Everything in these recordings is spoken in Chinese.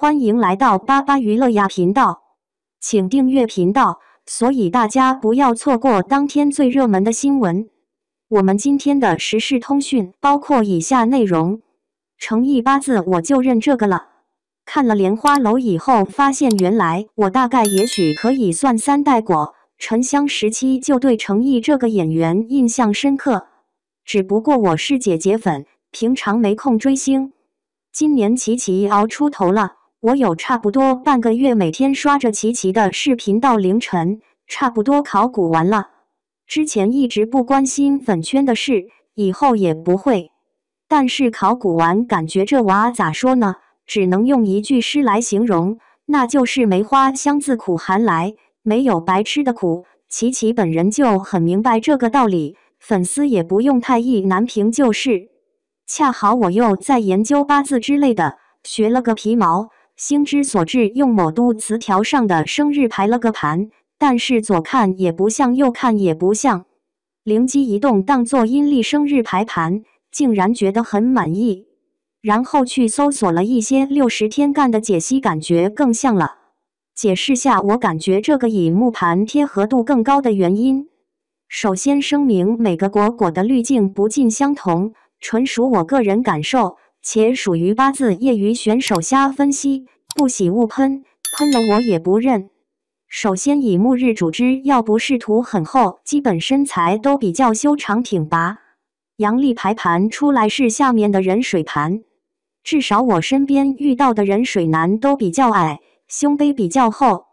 欢迎来到巴巴娱乐呀频道，请订阅频道，所以大家不要错过当天最热门的新闻。我们今天的时事通讯包括以下内容：诚意八字我就认这个了。看了莲花楼以后，发现原来我大概也许可以算三代果。沉香时期就对诚意这个演员印象深刻，只不过我是姐姐粉，平常没空追星。今年琪琪熬出头了，我有差不多半个月每天刷着琪琪的视频到凌晨，差不多考古完了。之前一直不关心粉圈的事，以后也不会。但是考古完感觉这娃咋说呢？只能用一句诗来形容，那就是梅花香自苦寒来，没有白吃的苦。琪琪本人就很明白这个道理，粉丝也不用太意难平就是。恰好我又在研究八字之类的，学了个皮毛，心之所至用某都词条上的生日排了个盘，但是左看也不像，右看也不像，灵机一动当做阴历生日排盘，竟然觉得很满意。然后去搜索了一些60天干的解析，感觉更像了。解释下我感觉这个乙木盘贴合度更高的原因。首先声明，每个果的滤镜不尽相同，纯属我个人感受，且属于八字业余选手瞎分析，不喜勿喷，喷了我也不认。首先乙木日主之要不是图很厚，基本身材都比较修长挺拔。阳历排盘出来是下面的壬水盘，至少我身边遇到的壬水男都比较矮，胸杯比较厚。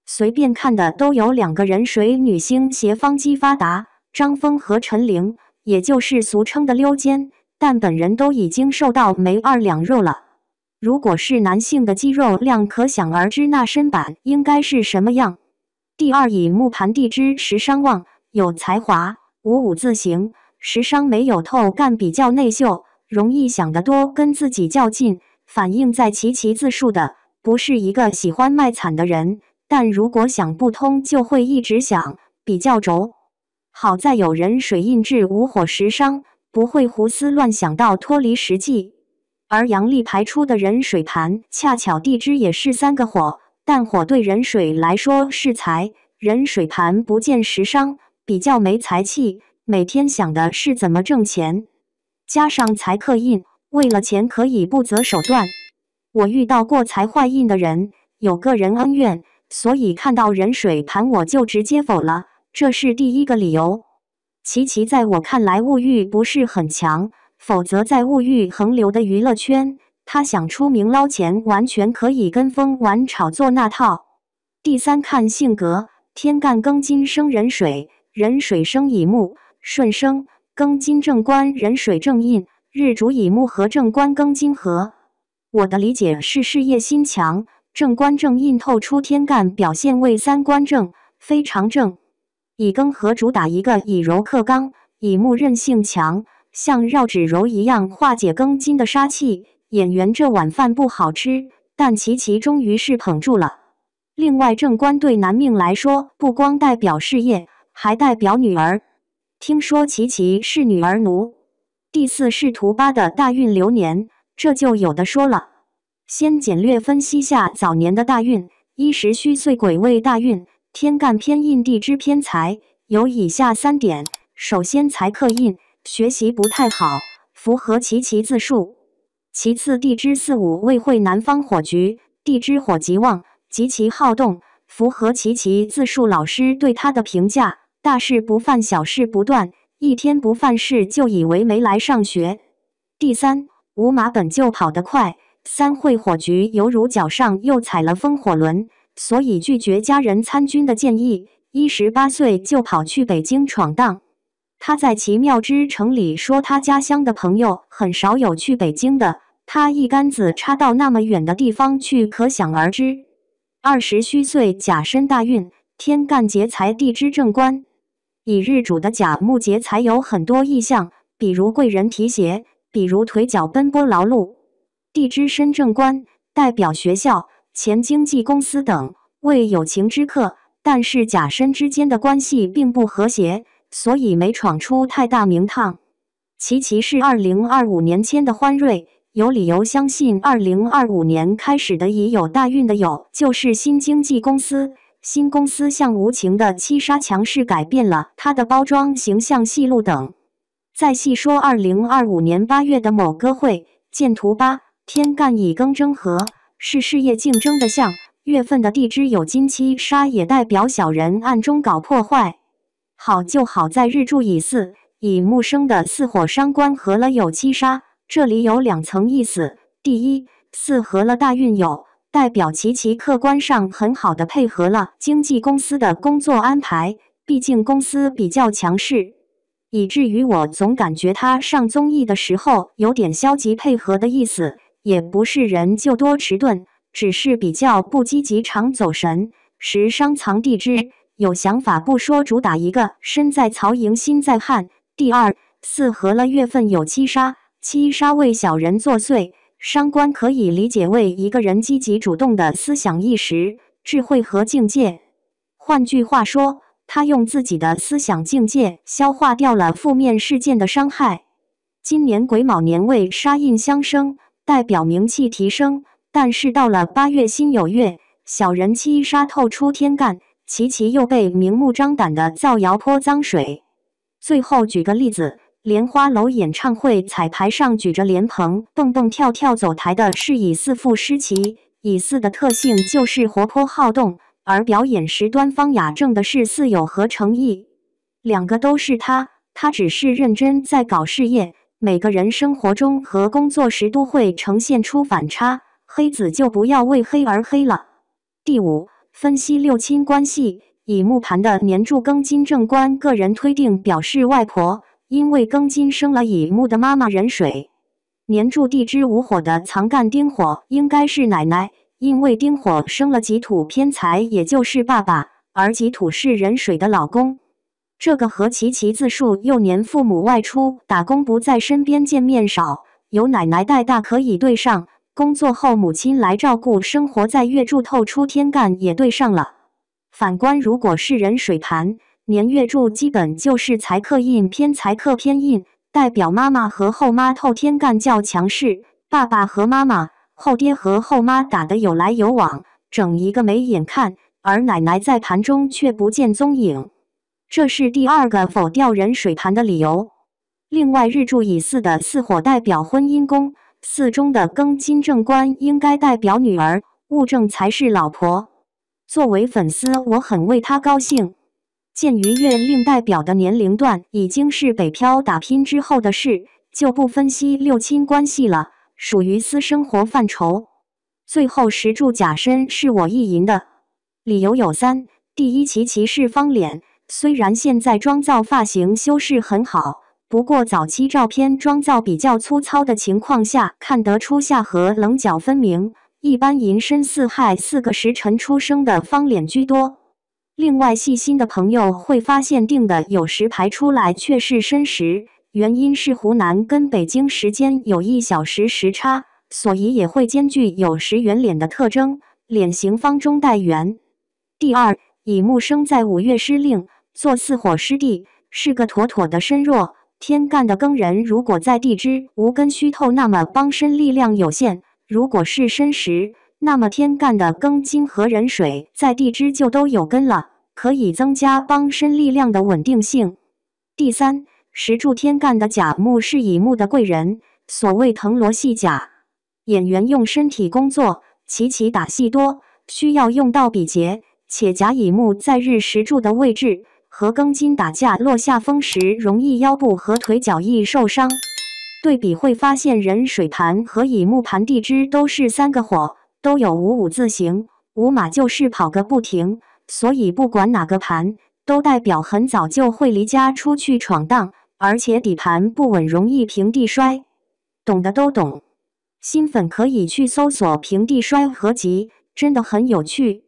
随便看的都有2个壬水女星，斜方肌发达，张峰和陈琳，也就是俗称的溜肩，但本人都已经瘦到没2两肉了。如果是男性的肌肉量，可想而知那身板应该是什么样。第二，乙木盘地支食伤旺，有才华，55字形，食伤没有透干，比较内秀，容易想得多，跟自己较劲，反映在琪琪自述的，不是一个喜欢卖惨的人，但如果想不通就会一直想，比较轴。好在有人水印至午火食伤，不会胡思乱想到脱离实际。而阳历排出的壬水盘，恰巧地支也是3个火，但火对壬水来说是财，壬水盘不见食伤，比较没财气，每天想的是怎么挣钱。加上财克印，为了钱可以不择手段。我遇到过财坏印的人，有个人恩怨，所以看到壬水盘我就直接否了，这是第一个理由。琪琪在我看来物欲不是很强，否则在物欲横流的娱乐圈，他想出名捞钱完全可以跟风玩炒作那套。第三，看性格，天干庚金生壬水，壬水生乙木，顺生，庚金正官壬水正印，日主乙木和正官庚金合。我的理解是事业心强，正官正印透出天干表现为3官正，非常正。乙庚合主打一个以柔克刚，乙木韧性强，像绕指柔一样化解庚金的杀气。演员这碗饭不好吃，但琪琪终于是捧住了。另外，正官对男命来说，不光代表事业，还代表女儿。听说琪琪是女儿奴。第四是图8的大运流年，这就有的说了。先简略分析下早年的大运。一时虚岁癸未大运，天干偏印，地支偏财，有以下3点。首先财克印，学习不太好，符合琪琪自述。其次地支4、5未会南方火局，地支火极旺，极其好动，符合琪琪自述老师对他的评价，大事不犯，小事不断，一天不犯事就以为没来上学。第三，午马本就跑得快，3会火局犹如脚上又踩了风火轮，所以拒绝家人参军的建议，18岁就跑去北京闯荡。他在奇妙之城里说，他家乡的朋友很少有去北京的，他一竿子插到那么远的地方去，可想而知。20虚岁甲申大运，天干劫财，地支正官，以日主的甲木劫财有很多意象，比如贵人提携，比如腿脚奔波劳碌。地支申正官，代表学校、前经纪公司等，为有情之客，但是甲申之间的关系并不和谐，所以没闯出太大名堂。琪琪是2025年签的欢瑞，有理由相信2025年开始的已有大运的有就是新经纪公司。新公司向无情的七杀强势改变了它的包装形象戏路等。再细说2025年8月的某歌会，见图8，天干乙庚争合，是事业竞争的象。月份的地支有金七杀，也代表小人暗中搞破坏。好就好在日柱乙巳，乙木生的巳火伤官合了有七杀，这里有2层意思。第一，巳合了大运酉，代表其客观上很好的配合了经纪公司的工作安排，毕竟公司比较强势，以至于我总感觉他上综艺的时候有点消极配合的意思，也不是人就多迟钝，只是比较不积极，常走神。时伤藏地支，有想法不说，主打一个身在曹营心在汉。第二，巳合了月份有七杀，七杀为小人作祟，伤官可以理解为一个人积极主动的思想意识、智慧和境界。换句话说，他用自己的思想境界消化掉了负面事件的伤害。今年癸卯年为杀印相生，代表名气提升，但是到了8月辛酉月，小人七杀透出天干，其又被明目张胆的造谣泼脏水。最后举个例子，莲花楼演唱会彩排上举着莲蓬蹦蹦跳跳走台的是乙巳副诗琪，乙巳的特性就是活泼好动，而表演时端方雅正的是巳酉和诚意，两个都是他只是认真在搞事业。每个人生活中和工作时都会呈现出反差，黑子就不要为黑而黑了。第五，分析六亲关系，以木盘的年柱庚金正官个人推定表示外婆，因为庚金生了乙木的妈妈壬水。年柱地支午火的藏干丁火应该是奶奶，因为丁火生了己土偏财，也就是爸爸，而己土是壬水的老公。这个和其自述幼年父母外出打工不在身边，见面少，由奶奶带大可以对上，工作后母亲来照顾，生活在月柱透出天干也对上了。反观如果是壬水盘，年月柱基本就是财克印偏财克偏印，代表妈妈和后妈透天干较强势，爸爸和妈妈、后爹和后妈打得有来有往，整一个没眼看，而奶奶在盘中却不见踪影。这是第二个否掉壬水盘的理由。另外，日柱乙巳的巳火代表婚姻宫，巳中的庚金正官应该代表女儿，戊正才是老婆。作为粉丝，我很为她高兴。鉴于月令代表的年龄段已经是北漂打拼之后的事，就不分析六亲关系了，属于私生活范畴。最后时柱甲申是我意淫的，理由有三：第一，其是方脸，虽然现在妆造发型修饰很好，不过早期照片妆造比较粗糙的情况下，看得出下颌棱角分明，一般寅申巳亥4个时辰出生的方脸居多。另外，细心的朋友会发现定的酉时排出来却是申时，原因是湖南跟北京时间有1小时时差，所以也会兼具酉时圆脸的特征，脸型方中带圆。第二，乙木生在5月失令，做巳火失地，是个妥妥的身弱。天干的庚人如果在地支无根虚透，那么帮身力量有限；如果是申时，那么天干的庚金和壬水在地支就都有根了，可以增加帮身力量的稳定性。第三，时柱天干的甲木是乙木的贵人，所谓藤萝戏甲，演员用身体工作，其打戏多，需要用到比劫，且甲乙木在日时柱的位置，和庚金打架落下风时容易腰部和腿脚易受伤。对比会发现壬水盘和乙木盘地支都是3个火，都有55字形，五马就是跑个不停，所以不管哪个盘，都代表很早就会离家出去闯荡，而且底盘不稳，容易平地摔。懂的都懂，新粉可以去搜索平地摔合集，真的很有趣。